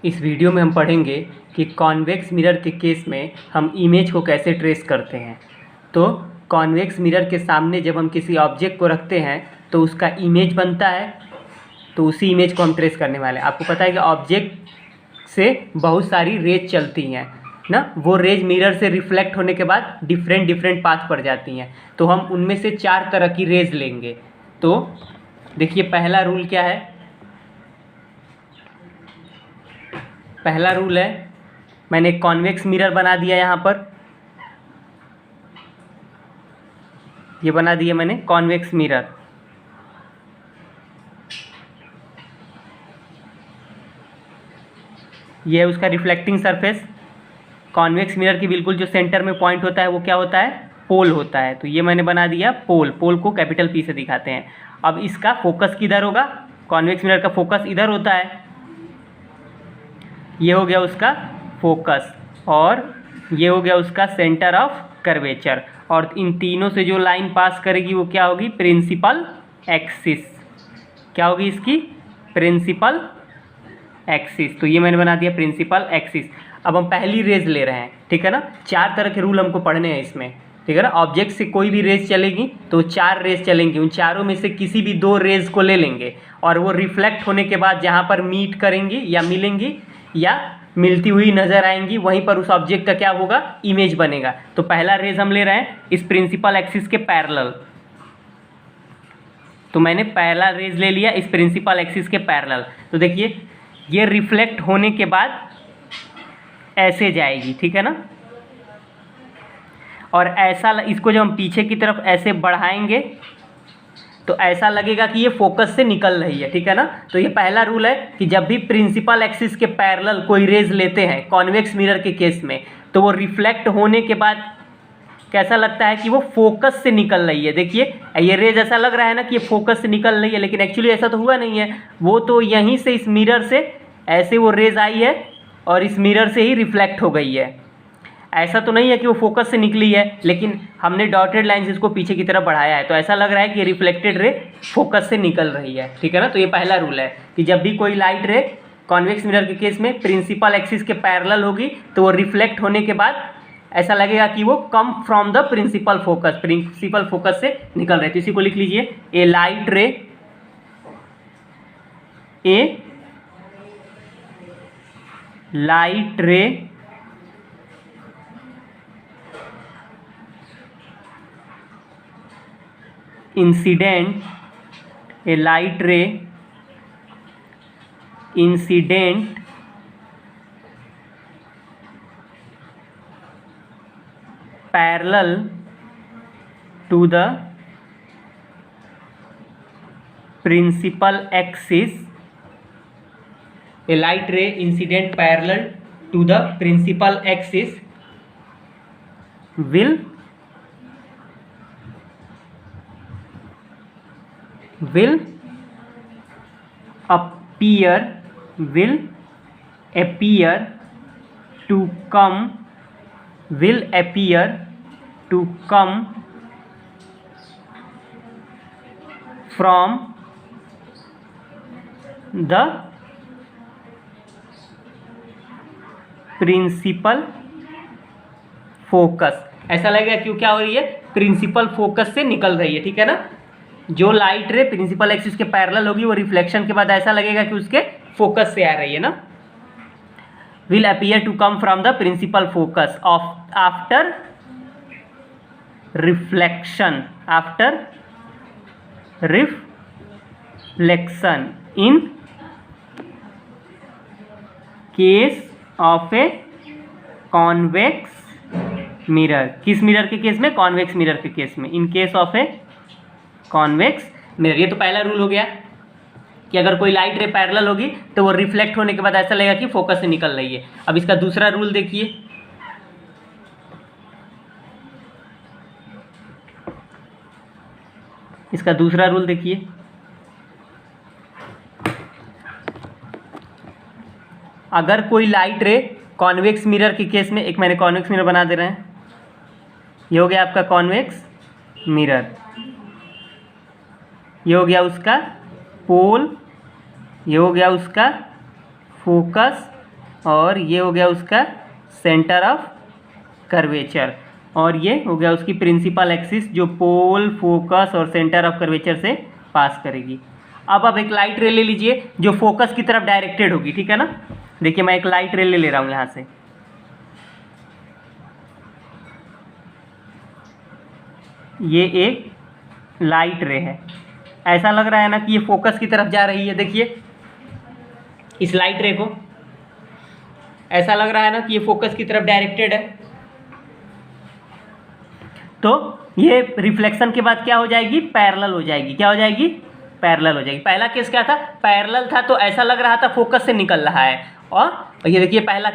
इस वीडियो में हम पढ़ेंगे कि कॉन्वेक्स मिरर के केस में हम इमेज को कैसे ट्रेस करते हैं। तो कॉन्वेक्स मिरर के सामने जब हम किसी ऑब्जेक्ट को रखते हैं तो उसका इमेज बनता है, तो उसी इमेज को हम ट्रेस करने वाले हैं। आपको पता है कि ऑब्जेक्ट से बहुत सारी रेज चलती हैं ना, वो रेज मिरर से रिफ्लेक्ट होने के बाद डिफरेंट पाथ पर जाती हैं। तो हम उनमें से 4 तरह की रेज लेंगे। तो देखिए पहला रूल क्या है। पहला रूल है, मैंने एक कॉन्वेक्स मिरर बना दिया यहाँ पर, ये बना दिया मैंने कॉन्वेक्स मिरर। ये है उसका रिफ्लेक्टिंग सरफेस। कॉन्वेक्स मिरर की बिल्कुल जो सेंटर में पॉइंट होता है वो क्या होता है, पोल होता है। तो ये मैंने बना दिया पोल। पोल को कैपिटल पी से दिखाते हैं। अब इसका फोकस किधर होगा, कॉन्वेक्स मिरर का फोकस इधर होता है। ये हो गया उसका फोकस और ये हो गया उसका सेंटर ऑफ कर्वेचर। और इन तीनों से जो लाइन पास करेगी वो क्या होगी, प्रिंसिपल एक्सिस। क्या होगी इसकी, प्रिंसिपल एक्सिस। तो ये मैंने बना दिया प्रिंसिपल एक्सिस। अब हम पहली रेज ले रहे हैं, ठीक है ना। 4 तरह के रूल हमको पढ़ने हैं इसमें, ठीक है ना। ऑब्जेक्ट से कोई भी रेज चलेगी तो 4 रेज चलेंगी, उन चारों में से किसी भी 2 रेज को ले लेंगे और वो रिफ्लेक्ट होने के बाद जहाँ पर मीट करेंगी या मिलेंगी या मिलती हुई नज़र आएंगी, वहीं पर उस ऑब्जेक्ट का क्या होगा, इमेज बनेगा। तो पहला रेज हम ले रहे हैं इस प्रिंसिपल एक्सिस के पैरेलल। तो मैंने पहला रेज ले लिया इस प्रिंसिपल एक्सिस के पैरेलल। तो देखिए ये रिफ्लेक्ट होने के बाद ऐसे जाएगी, ठीक है ना। और ऐसा इसको जब हम पीछे की तरफ ऐसे बढ़ाएंगे तो ऐसा लगेगा कि ये फोकस से निकल रही है, ठीक है ना। तो ये पहला रूल है कि जब भी प्रिंसिपल एक्सिस के पैरेलल कोई रेज लेते हैं कॉन्वेक्स मिरर के केस में, तो वो रिफ्लेक्ट होने के बाद कैसा लगता है कि वो फोकस से निकल रही है। देखिए ये रेज ऐसा लग रहा है ना कि ये फोकस से निकल रही है, लेकिन एक्चुअली ऐसा तो हुआ नहीं है। वो तो यहीं से इस मिरर से ऐसे वो रेज आई है और इस मिरर से ही रिफ्लेक्ट हो गई है। ऐसा तो नहीं है कि वो फोकस से निकली है, लेकिन हमने डॉटेड लाइन से इसको पीछे की तरफ बढ़ाया है, तो ऐसा लग रहा है कि रिफ्लेक्टेड रे फोकस से निकल रही है, ठीक है ना। तो ये पहला रूल है कि जब भी कोई लाइट रे कॉन्वेक्स मिरर के केस में प्रिंसिपल एक्सिस के पैरेलल होगी तो वो रिफ्लेक्ट होने के बाद ऐसा लगेगा कि वो come from the principal focus, principal focus से निकल रहे। तो इसी को लिख लीजिए, a light ray incident, a light ray incident parallel to the principal axis, a light ray incident parallel to the principal axis will appear to come from the principal focus. ऐसा लगेगा क्यों, क्या हो रही है, प्रिंसिपल फोकस से निकल रही है, ठीक है ना। जो लाइट रे प्रिंसिपल एक्सिस के पैरेलल होगी वो रिफ्लेक्शन के बाद ऐसा लगेगा कि उसके फोकस से आ रही है ना। will appear to come from the principal focus of after reflection in case of a convex mirror। किस मिरर के केस में, कॉन्वेक्स मिरर के केस में, इन case of a convex mirror. ये तो पहला रूल हो गया कि अगर कोई लाइट रे पैरेलल होगी तो वो रिफ्लेक्ट होने के बाद ऐसा लगेगा कि फोकस से निकल रही है। अब इसका दूसरा रूल देखिए, इसका दूसरा रूल देखिए। अगर कोई लाइट रे कॉन्वेक्स मिरर के केस में, एक मैंने कॉन्वेक्स मिरर बना दे रहे हैं, ये हो गया आपका कॉन्वेक्स मिरर, ये हो गया उसका पोल, ये हो गया उसका फोकस और ये हो गया उसका सेंटर ऑफ कर्वेचर, और ये हो गया उसकी प्रिंसिपल एक्सिस जो पोल, फोकस और सेंटर ऑफ कर्वेचर से पास करेगी। अब आप एक लाइट रे ले लीजिए जो फोकस की तरफ डायरेक्टेड होगी, ठीक है ना। देखिए मैं एक लाइट रे ले रहा हूँ यहाँ से, ये एक लाइट रे है, ऐसा लग रहा है ना कि ये फोकस की तरफ जा रही है। देखिए इस लाइट रे को ऐसा लग रहा है ना कि ये फोकस की तरफ डायरेक्टेड है। तो ये रिफ्लेक्शन के बाद क्या हो जाएगी, पैरेलल हो जाएगी। क्या हो जाएगी, पैरेलल हो जाएगी। पहला केस क्या था, पैरेलल था तो ऐसा लग रहा था फोकस से निकल रहा है। और ये देखिए पहला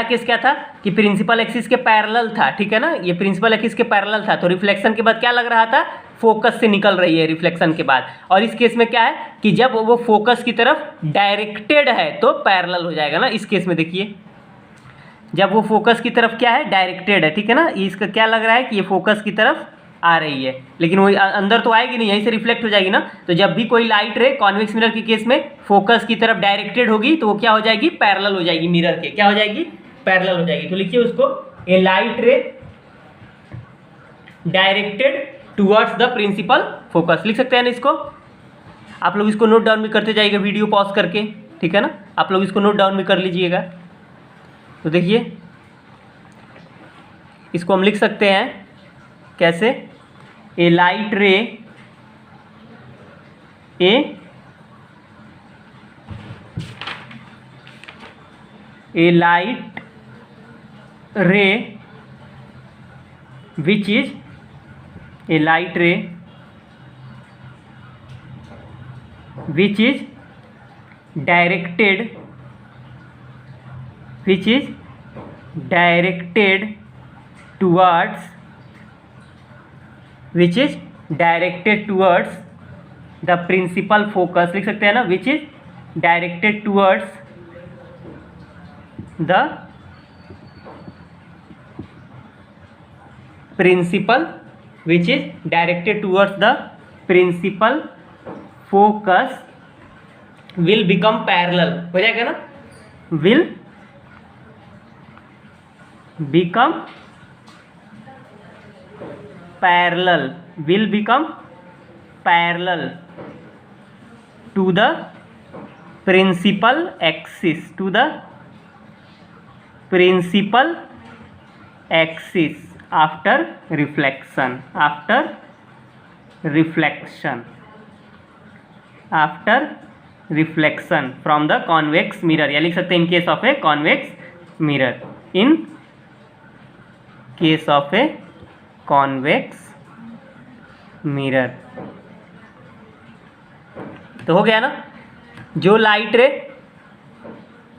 केस क्या था कि प्रिंसिपल एक्सिस के पैरेलल था, ठीक है ना, ये प्रिंसिपल एक्सिस के पैरेलल था, तो रिफ्लेक्शन के बाद क्या लग रहा था, फोकस से निकल रही है रिफ्लेक्शन के बाद। और इस केस में क्या है कि जब वो फोकस की तरफ डायरेक्टेड है तो पैरेलल हो जाएगा ना। इस केस में देखिए जब वो फोकस की तरफ क्या है, डायरेक्टेड है, ठीक है ना, इसका क्या लग रहा है कि ये फोकस की तरफ आ रही है, लेकिन वो अंदर तो आएगी नहीं, यहीं से रिफ्लेक्ट हो जाएगी ना। तो जब भी कोई लाइट रे कॉन्वेक्स मिरर के केस में फोकस की तरफ डायरेक्टेड होगी तो वो क्या हो जाएगी, पैरेलल हो जाएगी मिरर के। क्या हो जाएगी, पैरेलल हो जाएगी। तो लिखिए उसको, a light ray directed towards the principal focus, लिख सकते हैं ना इसको। आप लोग इसको नोट डाउन भी करते जाइएगा वीडियो पॉज करके, ठीक है ना, आप लोग इसको नोट डाउन भी कर लीजिएगा। तो देखिए इसको हम लिख सकते हैं कैसे, ए light ray a light ray which is a light ray which is directed towards the principal focus, लिख सकते हैं ना, which is directed towards the principal focus will become parallel, हो जाएगा ना, will become parallel to the principal axis after reflection from the convex mirror, या लिख सकते हैं in case of a convex mirror, in case of a convex mirror। तो हो गया ना, जो लाइट रे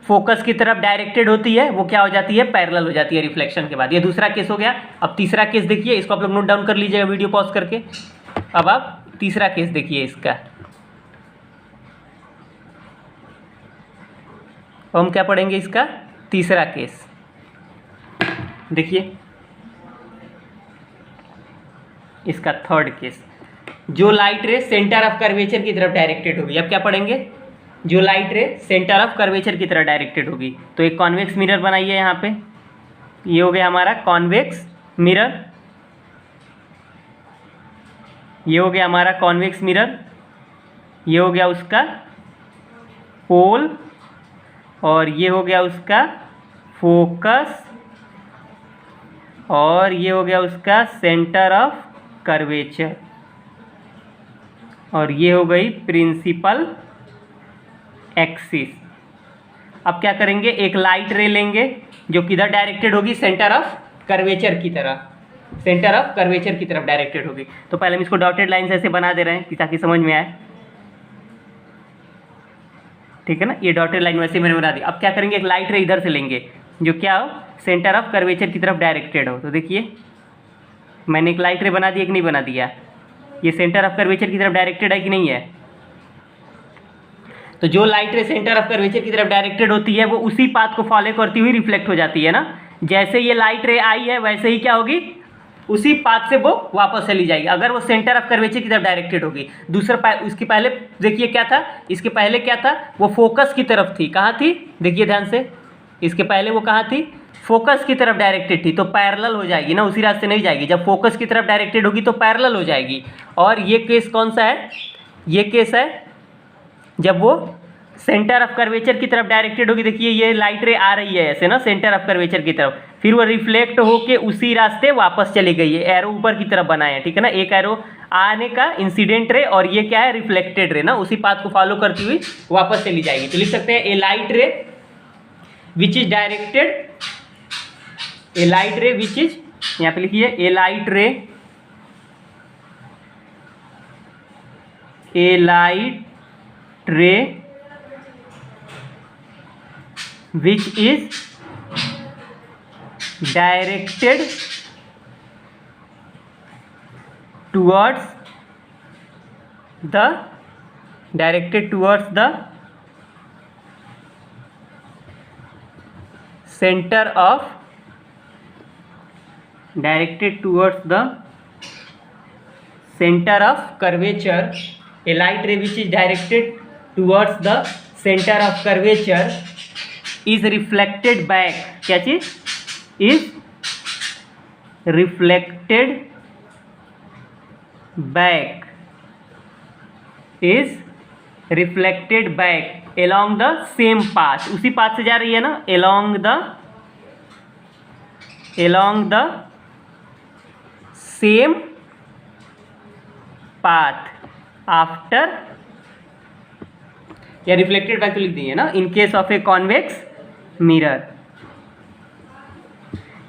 फोकस की तरफ डायरेक्टेड होती है वो क्या हो जाती है, पैरेलल हो जाती है रिफ्लेक्शन के बाद। ये दूसरा केस हो गया। अब तीसरा केस देखिए, इसको आप लोग नोट डाउन कर लीजिएगा वीडियो पॉज करके। अब आप तीसरा केस देखिए इसका, हम क्या पढ़ेंगे इसका तीसरा केस। देखिए इसका थर्ड केस, जो light ray centre of curvature की तरफ डायरेक्टेड होगी। अब क्या पढ़ेंगे, जो light ray centre of curvature की तरफ डायरेक्टेड होगी। तो एक कॉन्वेक्स मिरर बनाइए यहाँ पे, ये हो गया हमारा कॉन्वेक्स मिरर, ये हो गया हमारा कॉन्वेक्स मिरर, ये हो गया उसका पोल, और ये हो गया उसका फोकस, और ये हो गया उसका सेंटर ऑफ कर्वेचर, और ये हो गई प्रिंसिपल एक्सिस। अब क्या करेंगे, एक लाइट रे लेंगे जो किधर डायरेक्टेड होगी, सेंटर ऑफ कर्वेचर की तरफ डायरेक्टेड होगी। तो पहले हम इसको डॉटेड लाइन से ऐसे बना दे रहे हैं कि ताकि समझ में आए, ठीक है ना, ये डॉटेड लाइन वैसे मैंने बना दी। अब क्या करेंगे, एक लाइट रे इधर से लेंगे जो क्या हो, सेंटर ऑफ कर्वेचर की तरफ डायरेक्टेड हो। तो देखिए मैंने एक लाइट रे बना दी, एक नहीं बना दिया, ये सेंटर ऑफ कर्वेचर की तरफ डायरेक्टेड है कि नहीं है। तो जो light ray centre of curvature की तरफ डायरेक्टेड होती है वो उसी पाथ को फॉलो करती हुई रिफ्लेक्ट हो जाती है ना। जैसे ये लाइट रे आई है वैसे ही क्या होगी, उसी पाथ से वो वापस चली जाएगी अगर वो सेंटर ऑफ कर्वेचर की तरफ डायरेक्टेड होगी। दूसरा उसके पहले देखिए क्या था, इसके पहले क्या था, वो फोकस की तरफ थी। कहाँ थी, देखिए ध्यान से, इसके पहले वो कहाँ थी, फोकस की तरफ डायरेक्टेड थी, तो पैरेलल हो जाएगी ना, उसी रास्ते नहीं जाएगी। जब फोकस की तरफ डायरेक्टेड होगी तो पैरेलल हो जाएगी। और ये केस कौन सा है, ये केस है जब वो सेंटर ऑफ कर्वेचर की तरफ डायरेक्टेड होगी। देखिए ये लाइट रे आ रही है ऐसे ना सेंटर ऑफ कर्वेचर की तरफ, फिर वो रिफ्लेक्ट होके उसी रास्ते वापस चली गई है। एरो ऊपर की तरफ बनाए हैं, ठीक है ना, एक एरो आने का इंसिडेंट रे और ये क्या है, रिफ्लेक्टेड रे ना, उसी पाथ को फॉलो करती हुई वापस चली जाएगी। तो लिख सकते हैं a light ray which is directed, a light ray which is, यहाँ पे लिखिए a light ray, a light ray which is directed towards the center of curvature, a light ray which is directed towards the center of curvature is reflected back, क्या चीज, is reflected back along the same path, उसी path से जा रही है ना, along the same path after, या reflected back तो लिख दिए ना, in case of a convex mirror,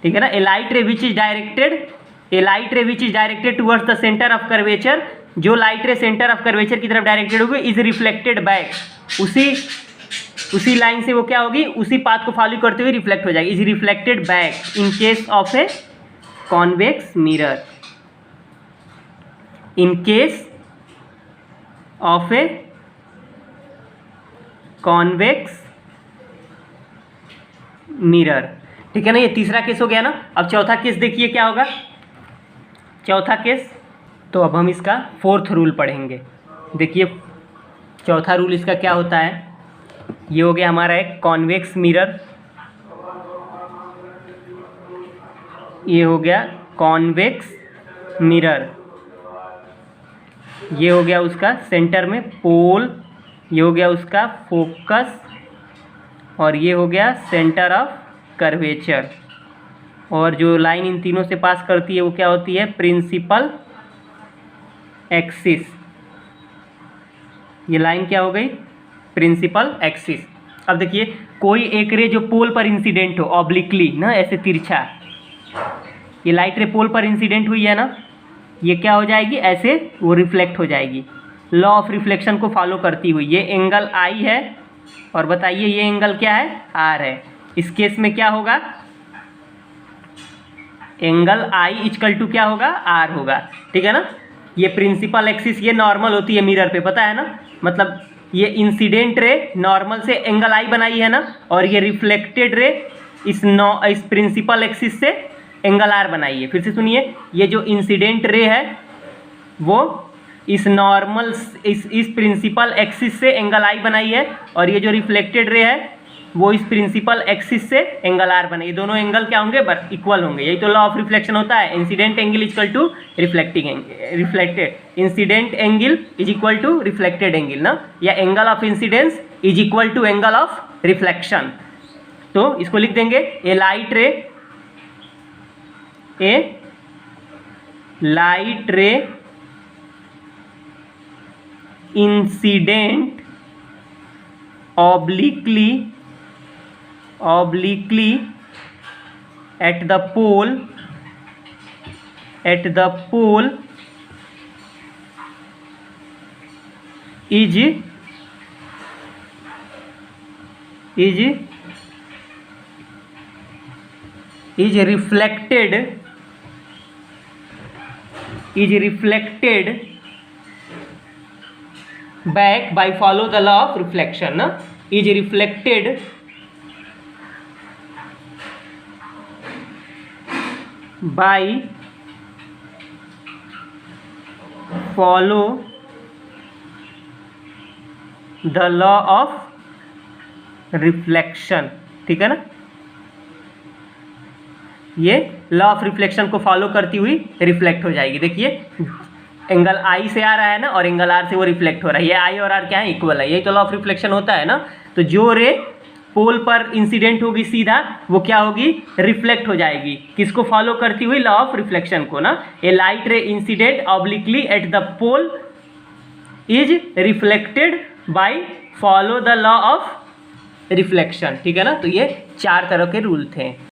ठीक है ना। A light ray which is directed towards the centre of curvature, जो light ray centre of curvature की तरफ डायरेक्टेड होगी, इज रिफ्लेक्टेड बैक, उसी लाइन से वो क्या होगी, उसी पाथ को फॉलो करते हुए रिफ्लेक्ट हो जाएगी, is reflected back in case of a convex mirror, in case of a convex mirror, ठीक है ना। ये तीसरा केस हो गया ना। अब चौथा केस देखिए क्या होगा, चौथा केस, तो अब हम इसका फोर्थ रूल पढ़ेंगे। देखिए चौथा रूल इसका क्या होता है, ये हो गया हमारा एक कॉन्वेक्स मिरर, ये हो गया कॉन्वेक्स मिरर, ये हो गया उसका सेंटर में पोल, ये हो गया उसका फोकस, और ये हो गया सेंटर ऑफ कर्वेचर, और जो लाइन इन तीनों से पास करती है वो क्या होती है, प्रिंसिपल एक्सिस। ये लाइन क्या हो गई, प्रिंसिपल एक्सिस। अब देखिए कोई एक रे जो पोल पर इंसिडेंट हो ऑब्लिकली ना, ऐसे तिरछा, ये लाइट रे पोल पर इंसिडेंट हुई है ना, ये क्या हो जाएगी, ऐसे वो रिफ्लेक्ट हो जाएगी, लॉ ऑफ रिफ्लेक्शन को फॉलो करती हुई। ये एंगल आई है और बताइए ये एंगल क्या है, आर है। इस केस में क्या होगा, एंगल आई इक्वल टू क्या होगा, आर होगा, ठीक है ना। ये प्रिंसिपल एक्सिस ये नॉर्मल होती है मिरर पे, पता है ना, मतलब ये इंसिडेंट रे नॉर्मल से एंगल आई बनाई है ना, और ये रिफ्लेक्टेड रे इस प्रिंसिपल एक्सिस से एंगल आर बनाई है। फिर से सुनिए, ये जो इंसिडेंट रे है वो इस नॉर्मल इस प्रिंसिपल एक्सिस से एंगल आई बनाई है, और ये जो रिफ्लेक्टेड रे है वो इस प्रिंसिपल एक्सिस से एंगल आर बनाई। दोनों एंगल क्या होंगे, इक्वल होंगे। यही तो लॉ ऑफ रिफ्लेक्शन होता है, incident angle is equal to reflected, incident angle is equal to reflected angle ना, या angle of incidence is equal to angle of reflection. तो इसको लिख देंगे, a light ray incident obliquely at the pole is reflected back by follow the law of reflection na, is reflected by follow the law of reflection, ठीक है ना, ये law of reflection को follow करती हुई रिफ्लेक्ट हो जाएगी। देखिए एंगल आई से आ रहा है ना, और एंगल आर से वो रिफ्लेक्ट हो रहा है। ये आई और आर क्या है, इक्वल है। यही तो लॉ ऑफ रिफ्लेक्शन होता है ना। तो जो रे पोल पर इंसिडेंट होगी सीधा, वो क्या होगी, रिफ्लेक्ट हो जाएगी। किसको फॉलो करती हुई, लॉ ऑफ रिफ्लेक्शन को ना। A light ray incident obliquely at the pole is reflected by follow the law of reflection, ठीक है ना। तो ये 4 तरह के रूल थे।